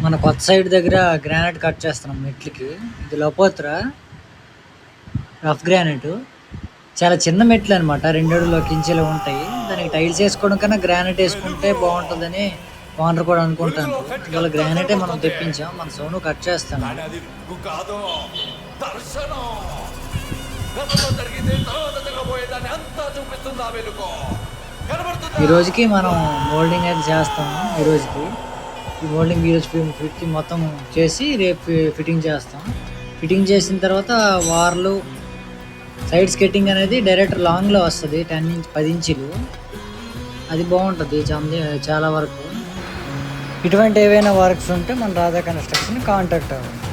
మన కొత్త సైడ్ దగ్గర గ్రానైట్ కట్ చేస్తున్నాం మెట్లకి. ఇది లపోత్రా రఫ్ గ్రానైట్. చాలా చిన్న మెట్లు అనమాట, 2 అడుగుల కించెలో ఉంటాయి. దానికి టైల్స్ వేసుకోవడం కన్నా గ్రానైట్ వేసుకుంటే బాగుంటుందని ఓనర్ కూడా అనుకుంటాను. ఇవాళ గ్రానైటే మనం తెప్పించాం. మన సోను కట్ చేస్తాను. ఈ రోజుకి మనం మోల్డింగ్ అయితే చేస్తాము. ఈ మోల్డింగ్ ఈరోజు ఫిట్టింగ్ మొత్తం చేసి రేపు ఫిట్టింగ్ చేస్తాం. ఫిట్టింగ్ చేసిన తర్వాత వార్లు సైడ్ స్కెట్టింగ్ అనేది డైరెక్ట్ లాంగ్లో వస్తుంది, 10 ఇంచులు. అది బాగుంటుంది చాలా వరకు. ఇటువంటి ఏవైనా వర్క్స్ ఉంటే మన రాధా కన్స్ట్రక్షన్ కాంటాక్ట్ అవ్వండి.